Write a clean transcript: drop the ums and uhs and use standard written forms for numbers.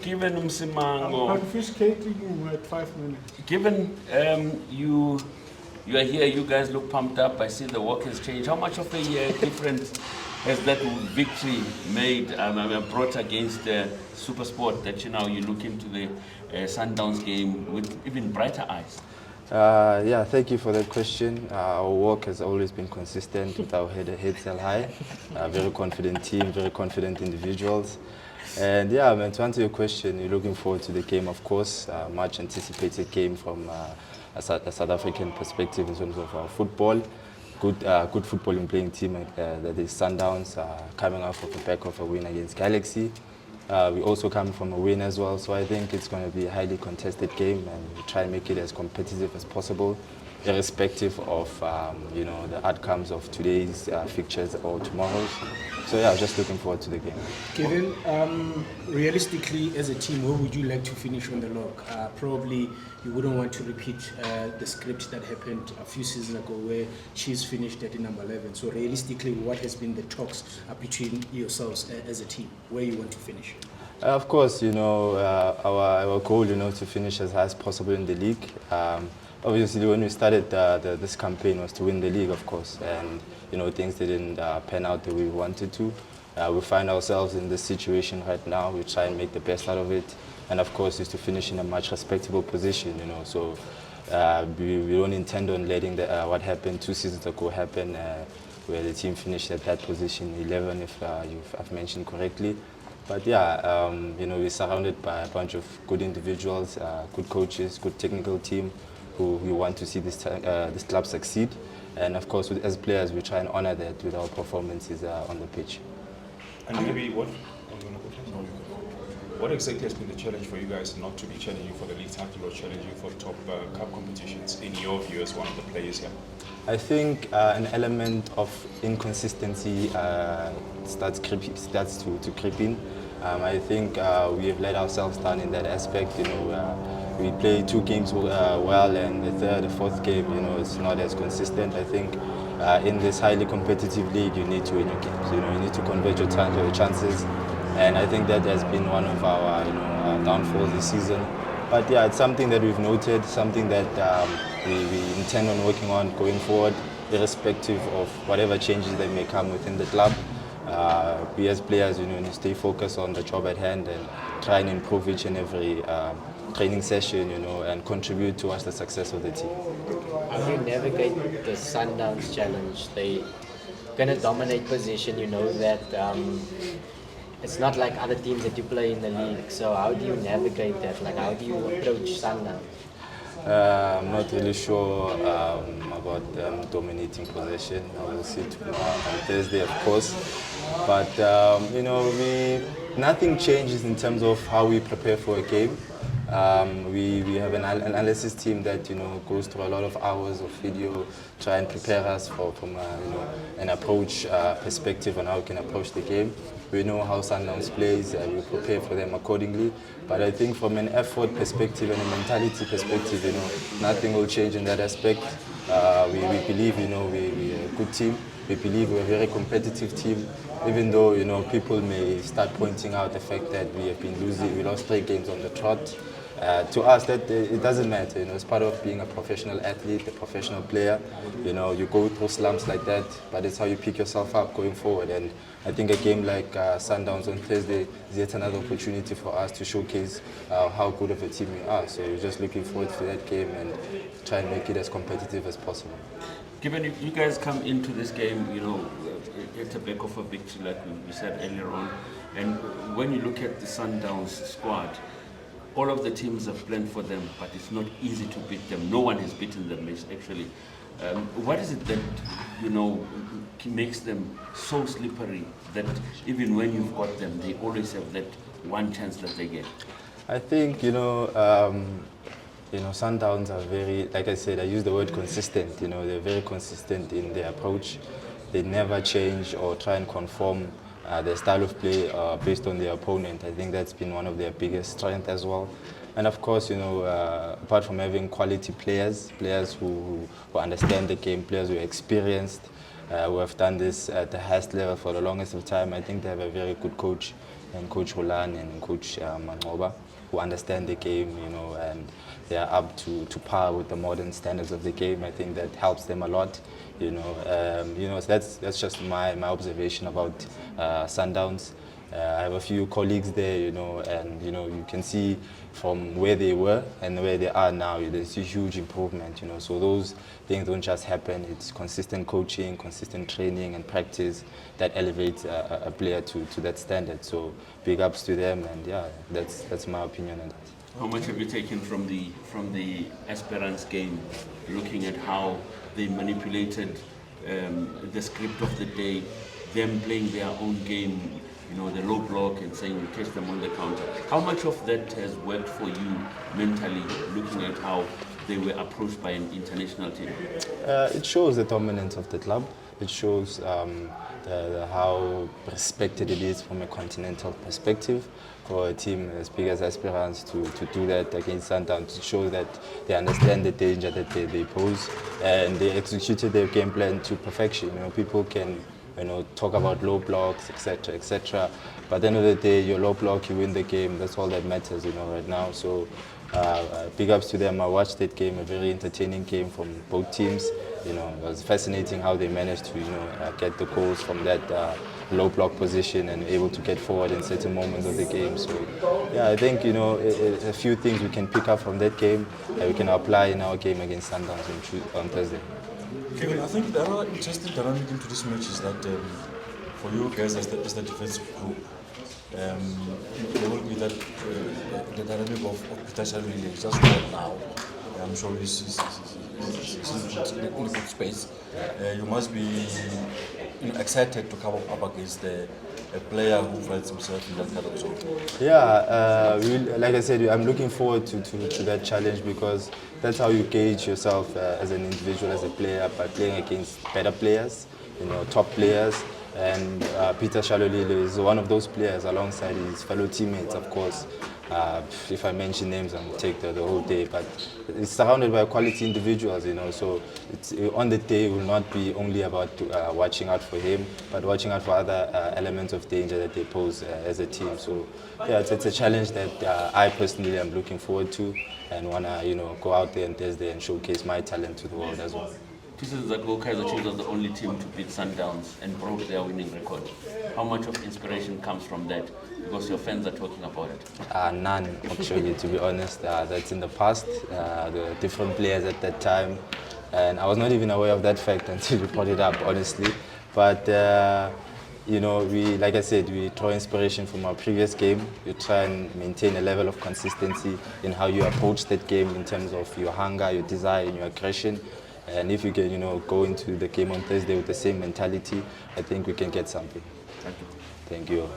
Given I'm Msimango. confiscating you at 5 minutes. Given you are here, you guys look pumped up. I see the walk has changed. How much of a difference has that victory made, brought against Supersport, that you look into the Sundowns game with even brighter eyes? Yeah, thank you for that question. Our work has always been consistent with our heads held high. Very confident team, very confident individuals. And yeah, man, to answer your question, you're looking forward to the game, of course. Much anticipated game from a South African perspective in terms of football. Good footballing playing team that is Sundowns, coming off of the back of a win against Galaxy. We also come from a win as well, so I think it's going to be a highly contested game, and we try and make it as competitive as possible, irrespective of the outcomes of today's fixtures or tomorrow's. So yeah, just looking forward to the game. Given, realistically, as a team, where would you like to finish on the log? Probably you wouldn't want to repeat the script that happened a few seasons ago where Chiefs finished at number 11. So realistically, what has been the talks between yourselves as a team? Where you want to finish? Of course, our goal, to finish as high as possible in the league. Obviously, when we started this campaign was to win the league, of course, and things didn't pan out the way we wanted to. We find ourselves in this situation right now. We try and make the best out of it, and of course, is to finish in a much respectable position. So we don't intend on letting what happened 2 seasons ago happen, where the team finished at that position 11, if I've mentioned correctly. But yeah, we're surrounded by a bunch of good individuals, good coaches, good technical team, who we want to see this club succeed. And of course, as players, we try and honor that with our performances on the pitch. And maybe what exactly has been the challenge for you guys not to be challenging for the league title or challenging for top cup competitions, in your view as one of the players here? I think an element of inconsistency starts to creep in. I think we have let ourselves down in that aspect. We play 2 games well, and the third, the fourth game, it's not as consistent. I think in this highly competitive league, you need to win your games. You need to convert your chances, and I think that has been one of our downfalls this season. But yeah, it's something that we've noted, something that we intend on working on going forward, irrespective of whatever changes that may come within the club. We as players, need to stay focused on the job at hand and try and improve each and every training session, and contribute towards the success of the team. How do you navigate the Sundowns challenge? They're going to dominate possession, that it's not like other teams that you play in the league. So how do you navigate that? Like, how do you approach Sundowns? I'm not really sure about them dominating possession. I will see tomorrow on Thursday, of course. But nothing changes in terms of how we prepare for a game. We have an analysis team that goes through a lot of hours of video, try and prepare us from an approach perspective on how we can approach the game. We know how Sundowns plays, and we prepare for them accordingly. But I think from an effort perspective and a mentality perspective, nothing will change in that aspect. We believe, we're a good team. We believe we're a very competitive team, even though, people may start pointing out the fact that we have been losing. We lost 3 games on the trot. To us, that it doesn't matter. It's part of being a professional athlete, a professional player. You go through slumps like that, but it's how you pick yourself up going forward. And I think a game like Sundowns on Thursday is yet another opportunity for us to showcase how good of a team we are. So we're just looking forward to that game and try and make it as competitive as possible. Given you guys come into this game, at the back of a victory, like we said earlier on, and when you look at the Sundowns squad, all of the teams have planned for them, but it's not easy to beat them. No one has beaten them, actually. What is it that, makes them so slippery that even when you've got them, they always have that one chance that they get? I think, Sundowns are very, like I said, I use the word consistent. They're very consistent in their approach. They never change or try and conform their style of play based on their opponent. I think that's been one of their biggest strengths as well. And of course, apart from having quality players who understand the game, players who are experienced, who have done this at the highest level for the longest of time, I think they have a very good coach and Coach Roland and Coach Mangoba, who understand the game, you know, and they are up to par with the modern standards of the game. I think that helps them a lot, you know. So that's just my observation about Sundowns. I have a few colleagues there, you know, and you know you can see from where they were and where they are now, there's a huge improvement, you know. So those things don't just happen. It's consistent coaching, consistent training and practice that elevates a player to that standard. So big ups to them, and yeah, that's my opinion on that. How much have you taken from the Esperance game, looking at how they manipulated the script of the day, them playing their own game, you know, the low block and saying we catch them on the counter? How much of that has worked for you mentally, looking at how they were approached by an international team? It shows the dominance of the club. It shows how respected it is from a continental perspective for a team as big as Esperance to do that against Sundowns. It shows that they understand the danger that they pose, and they executed their game plan to perfection. You know, people can, you know, talk about low blocks, etc., etc. But at the end of the day, your low block, you win the game. That's all that matters, you know, right now. So big ups to them. I watched that game, a very entertaining game from both teams. You know, it was fascinating how they managed to, you know, get the goals from that low block position and able to get forward in certain moments of the game. So, yeah, I think, you know, a few things we can pick up from that game that we can apply in our game against Sundowns on Thursday. Kevin, I think the other interesting dynamic into this match is that for you guys as the defensive group, there will be that the dynamic of Peter Shalulile is just not now. I'm sure he's in a good space. You must be, you know, excited to come up against a player who finds himself in that kind of zone. Yeah, like I said, I'm looking forward to that challenge, because that's how you gauge yourself as an individual, as a player, by playing against better players, you know, top players. And Peter Shalulile is one of those players, alongside his fellow teammates, of course. If I mention names, I'll take the whole day, but it's surrounded by quality individuals, you know, so it's, on the day it will not be only about watching out for him, but watching out for other elements of danger that they pose as a team. So yeah, it's a challenge that I personally am looking forward to, and want to, you know, go out there on Thursday and showcase my talent to the world as well. 2 seasons ago, Kaizer Chiefs was the only team to beat Sundowns and broke their winning record. How much of inspiration comes from that? Because your fans are talking about it. None, actually, to be honest. That's in the past. The different players at that time. And I was not even aware of that fact until you brought it up, honestly. But, you know, like I said, we draw inspiration from our previous game. You try and maintain a level of consistency in how you approach that game, in terms of your hunger, your desire, and your aggression. And if you can, you know, go into the game on Thursday with the same mentality, I think we can get something. Thank you. Thank you.